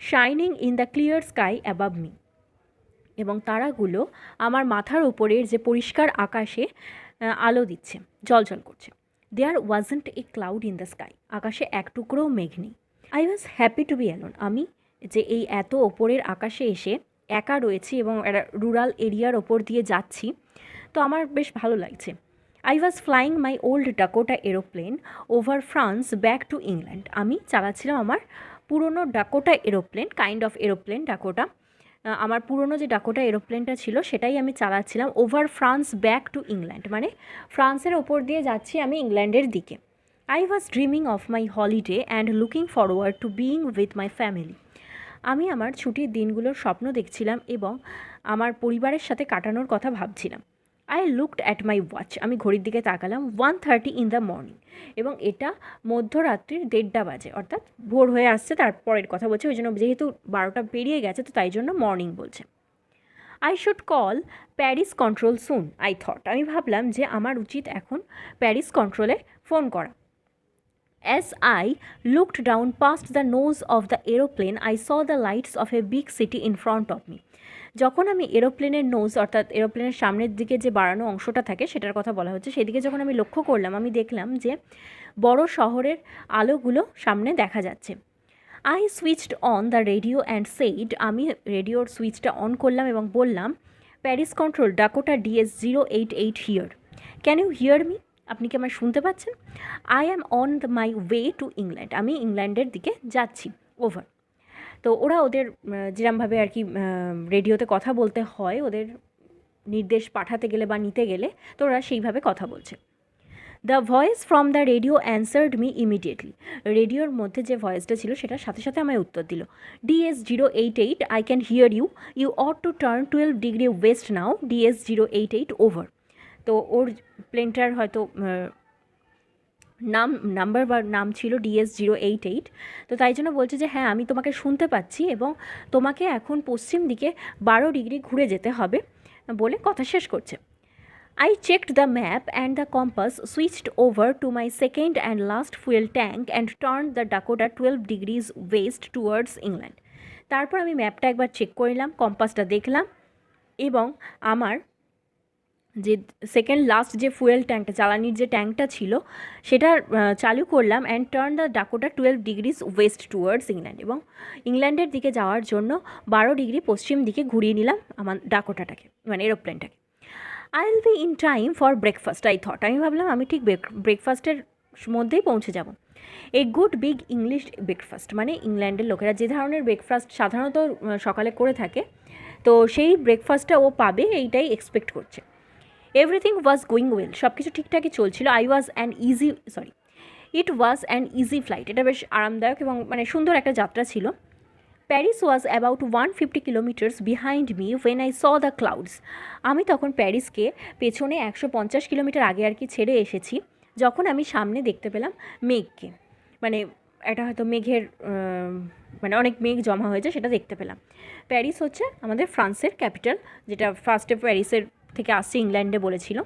shining in the clear sky above me, এবং তারাগুলো আমার মাথার উপরের যে পরিষ্কার আকাশে আলো দিচ্ছে, জ্বলজ্বল করছে। There wasn't a cloud in the sky, আকাশে এক টুকরোও মেঘ নেই। I was happy to be alone, আমি যে এই এত ওপরের আকাশে এসে একা রয়েছি এবং একটা রুরাল এরিয়ার ওপর দিয়ে যাচ্ছি, তো আমার বেশ ভালো লাগছে। I was flying my old Dakota aeroplane over France back to England, আমি চালাচ্ছিলাম আমার পুরনো Dakota aeroplane, kind of aeroplane Dakota, আমার পুরনো যে ডাকোটা এরোপ্লেনটা ছিল সেটাই আমি চালাচ্ছিলাম over France back to England, মানে ফ্রান্সের ওপর দিয়ে যাচ্ছি আমি ইংল্যান্ডের দিকে। I was dreaming of my holiday and looking forward to being with my family, আমি আমার ছুটির দিনগুলোর স্বপ্ন দেখছিলাম এবং আমার পরিবারের সাথে কাটানোর কথা ভাবছিলাম। I looked at my watch, আমি ঘড়ির দিকে তাকালাম, 1:30 ইন দ্য মর্নিং, এবং এটা মধ্যরাত্রির 1:30 বাজে, অর্থাৎ ভোর হয়ে আসছে, তারপরের কথা বলছে, ওই জন্য যেহেতু 12টা পেরিয়ে গেছে তো তাই জন্য মর্নিং বলছে। I should call Paris control soon, I thought, আমি ভাবলাম যে আমার উচিত এখন প্যারিস কন্ট্রোলে ফোন করা। As I looked down past the nose of the aeroplane, I saw the lights of a big city in front of me. যখন আমি এরোপ্লেনের নোজ, অর্থাৎ এরোপ্লেনের সামনের দিকে যে বাড়ানো অংশটা থাকে সেটার কথা বলা হচ্ছে, সেদিকে যখন আমি লক্ষ্য করলাম, আমি দেখলাম যে বড় শহরের আলোগুলো সামনে দেখা যাচ্ছে। I switched on the radio and said, আমি রেডিওর সুইচটা অন করলাম এবং বললাম, Paris control, Dakota DS-088 here, can you hear me, আপনি কি আমার শুনতে পাচ্ছেন? I am on my way to England, আমি ইংল্যান্ডের দিকে যাচ্ছি, ওভার। তো ওরা ওদের যেরমভাবে আর কি রেডিওতে কথা বলতে হয়, ওদের নির্দেশ পাঠাতে গেলে বা নিতে গেলে, তো ওরা সেইভাবে কথা বলছে। The voice from the radio answered me immediately, রেডিওর মধ্যে যে ভয়েসটা ছিল সেটার সাথে সাথে আমায় উত্তর দিল, DS-088, I can hear you, you ought to turn 12 degree west now, DS-088 over. তো ওর প্লেনটার হয়তো নাম্বার বা নাম ছিল DS-088, তো তাই জন্য বলছে যে হ্যাঁ আমি তোমাকে শুনতে পাচ্ছি এবং তোমাকে এখন পশ্চিম দিকে 12 ডিগ্রি ঘুরে যেতে হবে বলে কথা শেষ করছে। I checked the map and the compass, switched over to my second and last fuel tank and turn the Dakota 12 degrees West towards England. তারপর আমি ম্যাপটা একবার চেক করলাম, কম্পাসটা দেখলাম এবং আমার যে সেকেন্ড লাস্ট যে ফুয়েল ট্যাঙ্কটা, জ্বালানির যে ট্যাঙ্কটা ছিল সেটা চালু করলাম, and turn the Dakota 12 degrees West towards England, এবং ইংল্যান্ডের দিকে যাওয়ার জন্য 12 ডিগ্রি পশ্চিম দিকে ঘুরিয়ে নিলাম আমার ডাকোটাটাকে, মানে এরোপ্লেনটাকে। I will be in time for breakfast, I thought, আমি ভাবলাম আমি ঠিক ব্রেকফাস্টের মধ্যেই পৌঁছে যাব। A good big English breakfast, মানে ইংল্যান্ডের লোকেরা যে ধরনের ব্রেকফাস্ট সাধারণত সকালে করে থাকে, তো সেই ব্রেকফাস্টটা ও পাবে এইটাই এক্সপেক্ট করছে। এভরিথিং ওয়াজ গোয়িং ওয়েল, সব কিছু ঠিকঠাকই চলছিল। It was an easy flight, এটা বেশ আরামদায়ক এবং মানে সুন্দর একটা যাত্রা ছিল। Paris was about 150 kilometres behind me when I saw the clouds, আমি তখন প্যারিসকে পেছনে 150 কিলোমিটার আগে আর কি ছেড়ে এসেছি, যখন আমি সামনে দেখতে পেলাম মেঘকে, মানে এটা হয়তো মেঘের মানে অনেক মেঘ জমা হয়েছে সেটা দেখতে পেলাম। প্যারিস হচ্ছে আমাদের ফ্রান্সের ক্যাপিটাল, যেটা ফার্স্টে প্যারিসের থেকে আসছে ইংল্যান্ডে বলেছিল।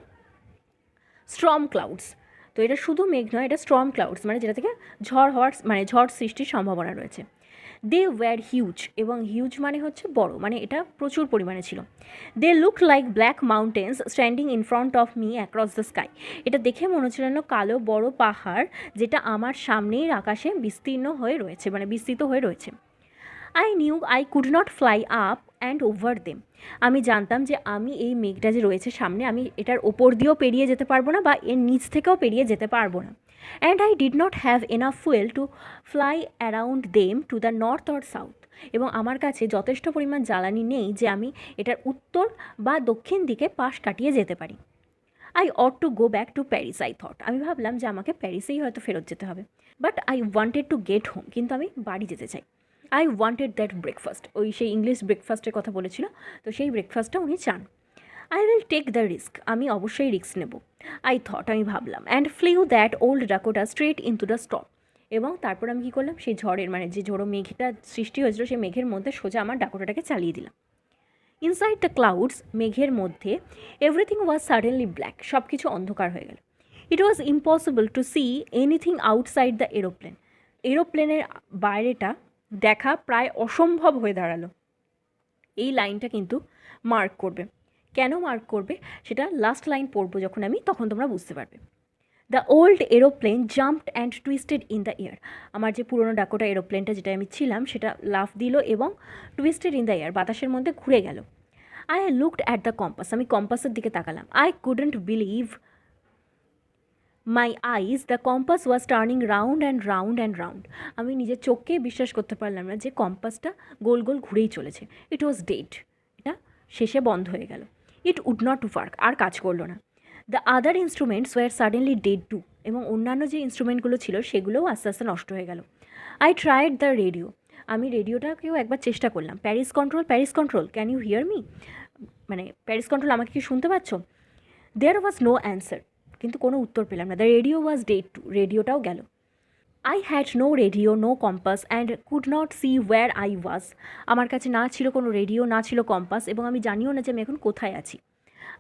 স্টর্ম ক্লাউডস, তো এটা শুধু মেঘ নয়, এটা স্টর্ম ক্লাউডস, মানে যেটা থেকে ঝড় সৃষ্টির সম্ভাবনা রয়েছে। দে ওয়্যার হিউজ, এবং হিউজ মানে হচ্ছে বড়, মানে এটা প্রচুর পরিমাণে ছিল। They look like black mountains standing in front of me across the sky, এটা দেখে মনে হচ্ছিল যেন কালো বড় পাহাড় যেটা আমার সামনেই আকাশে বিস্তীর্ণ হয়ে রয়েছে, মানে বিস্তৃত হয়ে রয়েছে। I knew I could not fly up and over them. আমি জানতাম যে আমি এই মেঘটা যে রয়েছে সামনে, আমি এটার ওপর দিয়েও পেরিয়ে যেতে পারবো না বা এর নিচ থেকেও পেরিয়ে যেতে পারবো না। And I did not have enough fuel to fly around them to the north or south. এবং আমার কাছে যথেষ্ট পরিমাণ জ্বালানি নেই যে আমি এটার উত্তর বা দক্ষিণ দিকে পাশ কাটিয়ে যেতে পারি। I ought to go back to Paris I thought. আমি ভাবলাম যে আমাকে প্যারিসেই হয়তো ফেরত যেতে হবে। But I wanted to get home, কিন্তু আমি বাড়ি যেতে চাই। আই ওয়ান্টেড দ্যাট ব্রেকফাস্ট, ওই সেই ইংলিশ ব্রেকফাস্টের কথা বলেছিল, তো সেই ব্রেকফাস্টটা উনি চান। I will take the risk, আমি অবশ্যই রিস্ক নেব। আই থট, আমি ভাবলাম। And flew that old Dakota straight into the storm. এবং তারপর আমি কী করলাম, সেই ঝড়ের মানে যে ঝোড়ো মেঘটা সৃষ্টি হয়েছিল সেই মেঘের মধ্যে সোজা আমার ডাকোটাটাকে চালিয়ে দিলাম। ইনসাইড দ্য ক্লাউডস, মেঘের মধ্যে, এভরিথিং ওয়াজ সাডেনলি ব্ল্যাক, সব কিছু অন্ধকার হয়ে গেল। It was impossible to see anything outside the aeroplane. এরোপ্লেনের বাইরেটা দেখা প্রায় অসম্ভব হয়ে দাঁড়ালো। এই লাইনটা কিন্তু মার্ক করবে। কেন মার্ক করবে সেটা লাস্ট লাইন পড়বো যখন আমি, তখন তোমরা বুঝতে পারবে। The old aeroplane jumped and twisted in the air. আমার যে পুরোনো ডাকোটা এরোপ্লেনটা যেটা আমি ছিলাম সেটা লাফ দিল এবং টুইস্টেড ইন দ্য এয়ার, বাতাসের মধ্যে ঘুরে গেল। I looked at the compass, আমি কম্পাসের দিকে তাকালাম। I couldn't believe my eyes, the compass was turning round and round and round. আমি নিজের চোখকেই বিশ্বাস করতে পারলাম না যে কম্পাসটা গোল গোল ঘুরেই চলেছে। ইট ওয়াজ ডেড, এটা শেষে বন্ধ হয়ে গেল। ইট উড নট ওয়ার্ক, আর কাজ করলো না। The other instruments were suddenly dead too, এবং অন্যান্য যে ইনস্ট্রুমেন্টগুলো ছিল সেগুলোও আস্তে আস্তে নষ্ট হয়ে গেল। আই ট্রাইড দ্য রেডিও, আমি রেডিওটাকেও একবার চেষ্টা করলাম। Paris control, can you hear me? মানে প্যারিস কন্ট্রোল, আমাকে কি শুনতে পাচ্ছ? দেয়ার ওয়াজ নো অ্যান্সার, কিন্তু কোনো উত্তর পেলাম না। The radio was dead too, রেডিওটাও গেল। I had no radio, no compass and could not see where I was. আমার কাছে না ছিল কোনো রেডিও, না ছিল কম্পাস, এবং আমি জানিও না যে আমি এখন কোথায় আছি।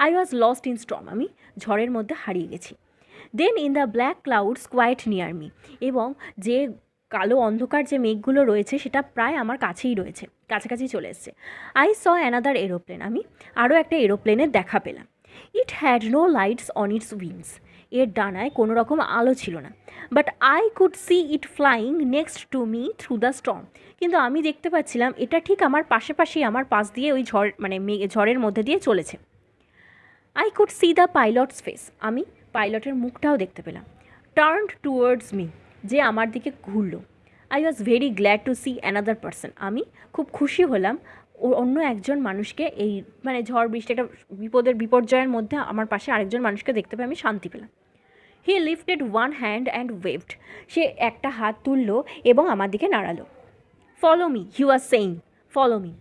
I was lost in storm, আমি ঝড়ের মধ্যে হারিয়ে গেছি। Then in the black clouds quite near me, এবং যে কালো অন্ধকার যে মেঘগুলো রয়েছে সেটা প্রায় আমার কাছেই রয়েছে, কাছাকাছি চলে এসছে। আই স অ্যানাদার এরোপ্লেন, আমি আরও একটা এরোপ্লেনের দেখা পেলাম। It had no lights on its wings, এর ডানায় কোনো রকম আলো ছিল না। But I could see it flying next to me through the storm, কিন্তু আমি দেখতে পাচ্ছিলাম এটা ঠিক আমার পাশাপাশি, আমার পাশ দিয়ে ওই ঝড় মানে ঝড়ের মধ্যে দিয়ে চলেছে। I could C the pilots face, আমি পাইলটের মুখটাও দেখতে পেলাম। টার্নড টুয়ার্ডস মি, যে আমার দিকে ঘুরলো। I was very glad to see another person, আমি খুব খুশি হলাম অন্য একজন মানুষকে, এই মানে ঝড় বৃষ্টি একটা বিপর্যয়ের মধ্যে আমার পাশে আরেকজন মানুষকে দেখতে পেয়ে আমি শান্তি পেলাম। He lifted one hand and waved, সে একটা হাত তুললো এবং আমার দিকে নাড়ালো। Follow me, he was saying, follow me,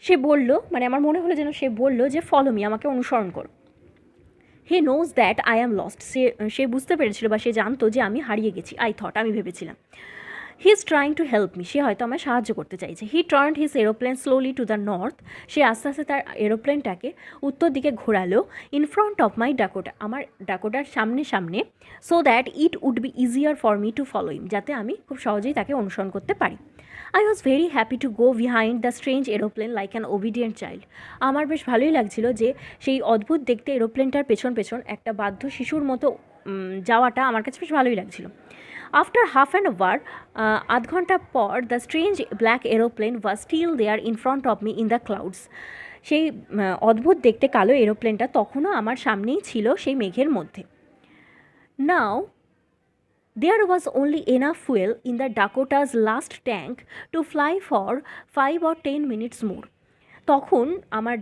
সে বলল, মানে আমার মনে হলো যেন সে বলল যে ফলো মি, আমাকে অনুসরণ করো। He knows that I am lost, সে বুঝতে পেরেছিল বা সে জানতো যে আমি হারিয়ে গেছি। আই থট, আমি ভেবেছিলাম। He is trying to help me, সে হয়তো আমায় সাহায্য করতে চাইছে। He turned his aeroplane slowly to the north, সে আস্তে আস্তে তার এরোপ্লেনটাকে উত্তর দিকে ঘোরালো। In front of my Dakota, আমার ডাকোটার সামনে সামনে, so that it would be easier for me to follow him, যাতে আমি খুব সহজেই তাকে অনুসরণ করতে পারি। I was very happy to go behind the strange aeroplane like an obedient child. আমার বেশ ভালোই লাগছিল যে সেই অদ্ভুত দেখতে এরোপ্লেনটার পেছন পেছন একটা বাধ্য শিশুর মতো যাওয়াটা আমার কাছে বেশ ভালোই লাগছিল। আফটার হাফ অ্যান আওয়ার, আধ ঘন্টা পর, the strange black aeroplane was still there in front of me in the clouds, সেই অদ্ভুত দেখতে কালো এরোপ্লেনটা তখনও আমার সামনেই ছিল সেই মেঘের মধ্যে। নাও there was only enough fuel in the Dakota's last tank to fly for 5 or 10 minutes more. তখন আমার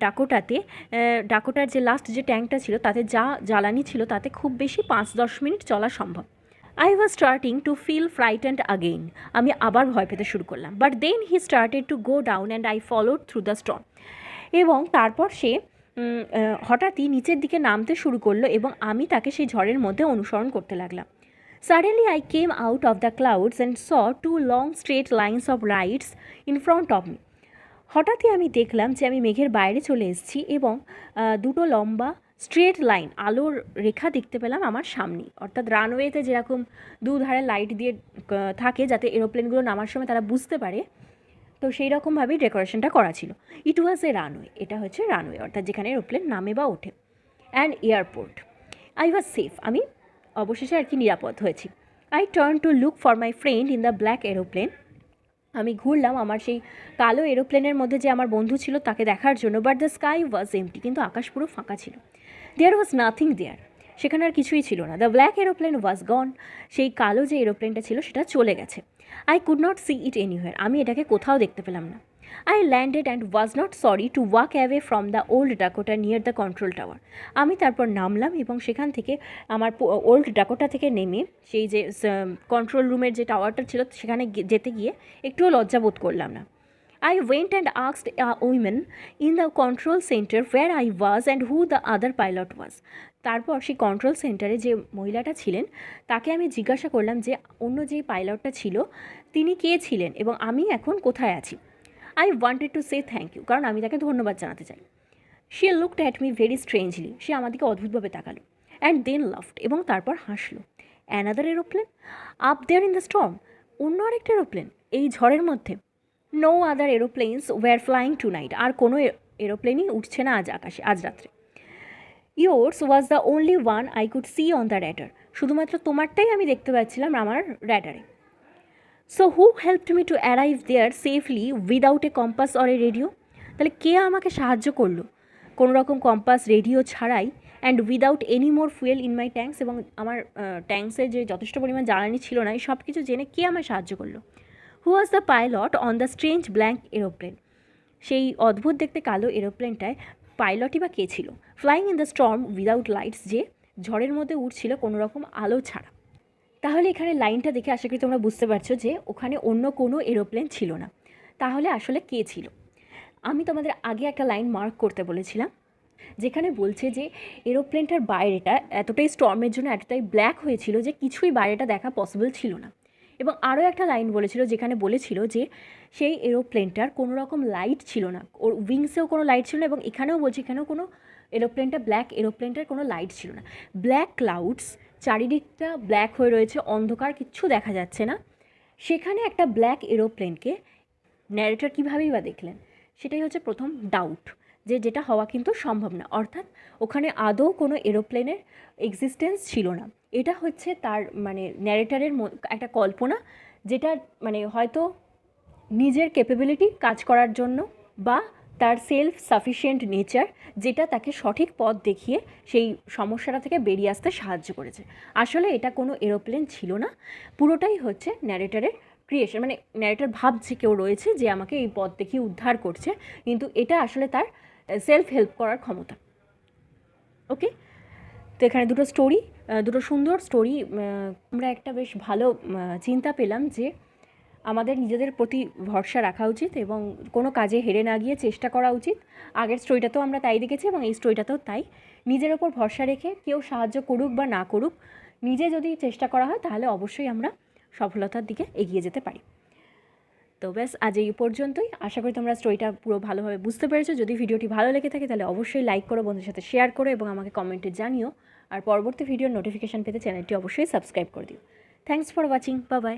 ডাকোটার যে লাস্ট যে ট্যাঙ্কটা ছিল তাতে যা জ্বালানি ছিল তাতে খুব বেশি 5-10 মিনিট চলা সম্ভব। I was starting to feel frightened again, আমি আবার ভয় পেতে শুরু করলাম। But then he started to go down and I followed through the storm, এবং তারপর সে হঠাৎই নিচের দিকে নামতে শুরু করলো এবং আমি তাকে সেই ঝড়ের মধ্যে অনুসরণ করতে লাগলাম। Suddenly I came out of the clouds and saw 2 long straight lines of lights in front of me. হঠাৎই আমি দেখলাম যে আমি মেঘের বাইরে চলে এসেছি এবং দুটো লম্বা স্ট্রেট লাইন, আলোর রেখা দেখতে পেলাম আমার সামনে। অর্থাৎ রানওয়েতে যেরকম দুধারে লাইট দিয়ে থাকে যাতে এরোপ্লেনগুলো নামার সময় তারা বুঝতে পারে, তো সেই রকমভাবেই ডেকোরেশনটা করা ছিল। ইট ওয়াজ এ রানওয়ে, এটা হচ্ছে রানওয়ে, অর্থাৎ যেখানে এরোপ্লেন নামে বা ওঠে। And airport. I was safe, আমি অবশেষে আর কি নিরাপদ হয়েছি। I turn to look for my friend in the black aeroplane, আমি ঘুরলাম আমার সেই কালো এরোপ্লেনের মধ্যে যে আমার বন্ধু ছিল তাকে দেখার জন্য, but the sky was empty, কিন্তু আকাশ পুরো ফাঁকা ছিল। দেয়ার ওয়াজ নাথিং দেয়ার, সেখানে আর কিছুই ছিল না। The black aeroplane was gone, সেই কালো যে এরোপ্লেনটা ছিল সেটা চলে গেছে। I could not see it anywhere, আমি এটাকে কোথাও দেখতে পেলাম না। I landed and was not sorry to walk away from the old Dakota near the control tower. আমি তারপর নামলাম এবং সেখান থেকে আমার ওল্ড ডাকোটা থেকে নেমে সেই যে কন্ট্রোল রুমের যে টাওয়ারটা ছিল সেখানে যেতে গিয়ে একটুও লজ্জা বোধ করলাম না। I went and asked a woman in the control center where I was and who the other pilot was. তারপর সেই কন্ট্রোল সেন্টারে যে মহিলাটা ছিলেন তাকে আমি জিজ্ঞাসা করলাম যে অন্য যে পাইলটটা ছিল তিনি কে ছিলেন এবং আমি এখন কোথায় আছি। I wanted to say thank you, কারণ আমি তাকে ধন্যবাদ জানাতে চাই। She looked at me very strangely, সে আমাদেরকে অদ্ভুতভাবে তাকালো, and then laughed, এবং তারপর হাসলো। Another aeroplane? Up there in the storm? অন্য আরেকটা এরোপ্লেন এই ঝড়ের মধ্যে? No other aeroplanes were flying tonight. আর কোনো এরোপ্লেনই উঠছে না আজ আকাশে, আজ রাত্রে। Yours was the only one I could see on the radar. শুধুমাত্র তোমারটাই আমি দেখতে পাচ্ছিলাম আমার র্যাডারে। So who helped me to arrive there safely without a compass or a radio? তাহলে কে আমাকে সাহায্য করলো কোনো রকম কম্পাস রেডিও ছাড়াই, and without any more fuel in my tanks, এবং আমার ট্যাঙ্কসে যে যথেষ্ট পরিমাণ জ্বালানি ছিল না, এই সব কিছু জেনে কে আমায় সাহায্য করলো? Who was the pilot on the strange blank aeroplane? সেই অদ্ভুত দেখতে কালো এরোপ্লেনটায় পাইলটই বা কে ছিল? Flying in the storm without lights, যে ঝড়ের মধ্যে উঠছিল কোনো রকম আলো ছাড়া। তাহলে এখানে লাইনটা দেখে আশা করি তোমরা বুঝতে পারছো যে ওখানে অন্য কোনো এরোপ্লেন ছিল না। তাহলে আসলে কে ছিল? আমি তোমাদের আগে একটা লাইন মার্ক করতে বলেছিলাম যেখানে বলছে যে এরোপ্লেনটার বাইরেটা এতটাই স্টর্মের জন্য এতটাই ব্ল্যাক হয়েছিল যে কিছুই বাইরেটা দেখা পসিবল ছিল না। এবং আরও একটা লাইন বলেছিল যেখানে বলেছিল যে সেই এরোপ্লেনটার কোনো রকম লাইট ছিল না, ওর উইংসেও কোনো লাইট ছিল না, এবং এখানেও বলছে এখানেও কোনো ব্ল্যাক এরোপ্লেনটার কোনো লাইট ছিল না। ব্ল্যাক ক্লাউডস, চারিদিকটা ব্ল্যাক হয়ে রয়েছে, অন্ধকার, কিচ্ছু দেখা যাচ্ছে না। সেখানে একটা ব্ল্যাক এরোপ্লেনকে ন্যারেটর কীভাবেই বা দেখলেন? সেটাই হচ্ছে প্রথম ডাউট, যেটা হওয়া কিন্তু সম্ভব না। অর্থাৎ ওখানে আদৌ কোনো এরোপ্লেনের এক্সিস্টেন্স ছিল না। এটা হচ্ছে তার মানে ন্যারেটারের একটা কল্পনা, যেটা মানে হয়তো নিজের ক্যাপাবিলিটি কাজ করার জন্য বা তার সেলফ সাফিসিয়েন্ট নেচার, যেটা তাকে সঠিক পথ দেখিয়ে সেই সমস্যাটা থেকে বেরিয়ে আসতে সাহায্য করেছে। আসলে এটা কোনো এরোপ্লেন ছিল না, পুরোটাই হচ্ছে ন্যারেটারের ক্রিয়েশন। মানে ন্যারেটার ভাবছে কেউ রয়েছে যে আমাকে এই পথ দেখিয়ে উদ্ধার করছে, কিন্তু এটা আসলে তার সেলফ হেল্প করার ক্ষমতা। ওকে, তো এখানে দুটো সুন্দর স্টোরি, আমরা একটা বেশ ভালো চিন্তা পেলাম যে আমাদের নিজেদের প্রতি ভরসা রাখা উচিত এবং কোনো কাজে হেরে না গিয়ে চেষ্টা করা উচিত। আগের স্টোরিটাতেও আমরা তাই দেখেছি এবং এই স্টোরিটাতেও তাই। নিজের ওপর ভরসা রেখে কেউ সাহায্য করুক বা না করুক, নিজে যদি চেষ্টা করা হয় তাহলে অবশ্যই আমরা সফলতার দিকে এগিয়ে যেতে পারি। তো ব্যাস আজ এই পর্যন্তই। আশা করি তোমরা স্টোরিটা পুরো ভালোভাবে বুঝতে পেরেছো। যদি ভিডিওটি ভালো লেগে থাকে তাহলে অবশ্যই লাইক করো, বন্ধুদের সাথে শেয়ার করো এবং আমাকে কমেন্টে জানিও। আর পরবর্তী ভিডিওর নোটিফিকেশান পেতে চ্যানেলটি অবশ্যই সাবস্ক্রাইব করে দিও। Thanks for watching, bye bye.